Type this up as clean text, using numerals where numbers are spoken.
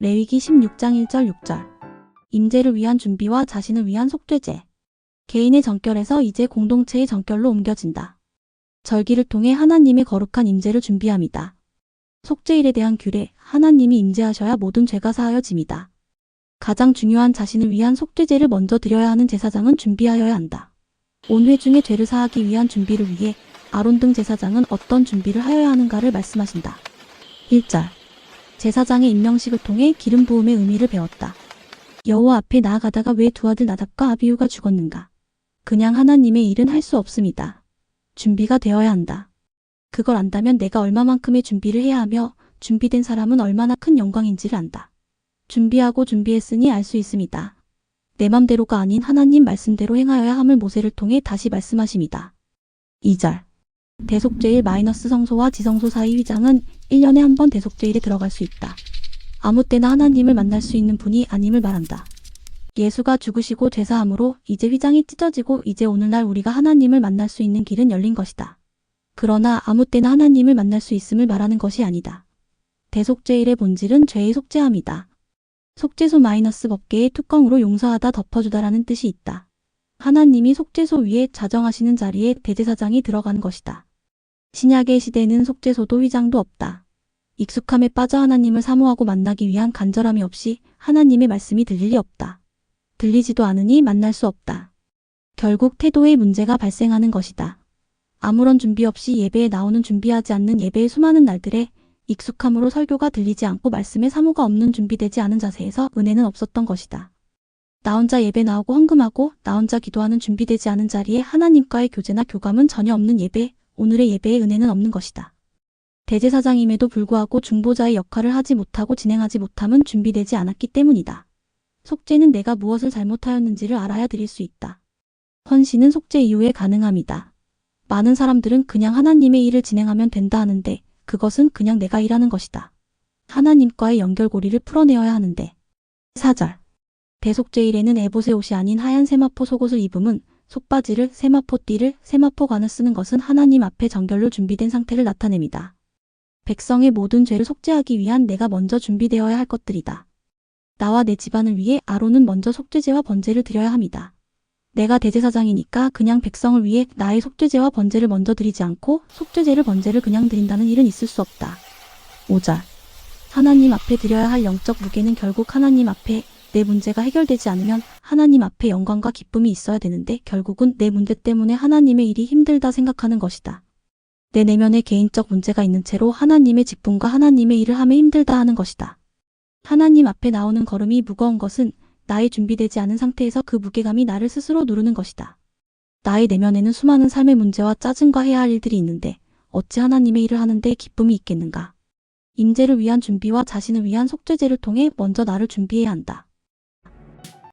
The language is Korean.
레위기 16장 1절 6절. 임재를 위한 준비와 자신을 위한 속죄제. 개인의 정결에서 이제 공동체의 정결로 옮겨진다. 절기를 통해 하나님의 거룩한 임재를 준비합니다. 속죄일에 대한 규례, 하나님이 임재하셔야 모든 죄가 사하여짐이다. 가장 중요한 자신을 위한 속죄제를 먼저 드려야 하는 제사장은 준비하여야 한다. 온 회중의 죄를 사하기 위한 준비를 위해 아론 등 제사장은 어떤 준비를 하여야 하는가를 말씀하신다. 1절. 제사장의 임명식을 통해 기름 부음의 의미를 배웠다. 여호와 앞에 나아가다가 왜 두 아들 나답과 아비후가 죽었는가? 그냥 하나님의 일은 할 수 없습니다. 준비가 되어야 한다. 그걸 안다면 내가 얼마만큼의 준비를 해야 하며 준비된 사람은 얼마나 큰 영광인지를 안다. 준비하고 준비했으니 알 수 있습니다. 내 맘대로가 아닌 하나님 말씀대로 행하여야 함을 모세를 통해 다시 말씀하십니다. 2절. 대속죄일 성소와 지성소 사이 휘장은 1년에 한 번 대속죄일에 들어갈 수 있다. 아무 때나 하나님을 만날 수 있는 분이 아님을 말한다. 예수가 죽으시고 죄사함으로 이제 휘장이 찢어지고 이제 오늘날 우리가 하나님을 만날 수 있는 길은 열린 것이다. 그러나 아무 때나 하나님을 만날 수 있음을 말하는 것이 아니다. 대속죄일의 본질은 죄의 속죄함이다. 속죄소 법계의 뚜껑으로 용서하다 덮어주다라는 뜻이 있다. 하나님이 속죄소 위에 자정하시는 자리에 대제사장이 들어간 것이다. 신약의 시대에는 속죄소도 휘장도 없다. 익숙함에 빠져 하나님을 사모하고 만나기 위한 간절함이 없이 하나님의 말씀이 들릴 리 없다. 들리지도 않으니 만날 수 없다. 결국 태도의 문제가 발생하는 것이다. 아무런 준비 없이 예배에 나오는 준비하지 않는 예배의 수많은 날들에 익숙함으로 설교가 들리지 않고 말씀에 사모가 없는 준비되지 않은 자세에서 은혜는 없었던 것이다. 나 혼자 예배 나오고 헌금하고 나 혼자 기도하는 준비되지 않은 자리에 하나님과의 교제나 교감은 전혀 없는 예배, 오늘의 예배에 은혜는 없는 것이다. 대제사장임에도 불구하고 중보자의 역할을 하지 못하고 진행하지 못함은 준비되지 않았기 때문이다. 속죄는 내가 무엇을 잘못하였는지를 알아야 드릴 수 있다. 헌신은 속죄 이후에 가능함이다. 많은 사람들은 그냥 하나님의 일을 진행하면 된다 하는데 그것은 그냥 내가 일하는 것이다. 하나님과의 연결고리를 풀어내어야 하는데. 4절. 대속죄일에는 에봇의 옷이 아닌 하얀 세마포 속옷을 입음은 속바지를 세마포띠를 세마포관을 쓰는 것은 하나님 앞에 정결로 준비된 상태를 나타냅니다. 백성의 모든 죄를 속죄하기 위한 내가 먼저 준비되어야 할 것들이다. 나와 내 집안을 위해 아론은 먼저 속죄제와 번제를 드려야 합니다. 내가 대제사장이니까 그냥 백성을 위해 나의 속죄제와 번제를 먼저 드리지 않고 속죄제를 번제를 그냥 드린다는 일은 있을 수 없다. 5절. 하나님 앞에 드려야 할 영적 무게는 결국 하나님 앞에 내 문제가 해결되지 않으면 하나님 앞에 영광과 기쁨이 있어야 되는데 결국은 내 문제 때문에 하나님의 일이 힘들다 생각하는 것이다. 내 내면에 개인적 문제가 있는 채로 하나님의 직분과 하나님의 일을 함에 힘들다 하는 것이다. 하나님 앞에 나오는 걸음이 무거운 것은 나의 준비되지 않은 상태에서 그 무게감이 나를 스스로 누르는 것이다. 나의 내면에는 수많은 삶의 문제와 짜증과 해야 할 일들이 있는데 어찌 하나님의 일을 하는데 기쁨이 있겠는가? 임재를 위한 준비와 자신을 위한 속죄제를 통해 먼저 나를 준비해야 한다.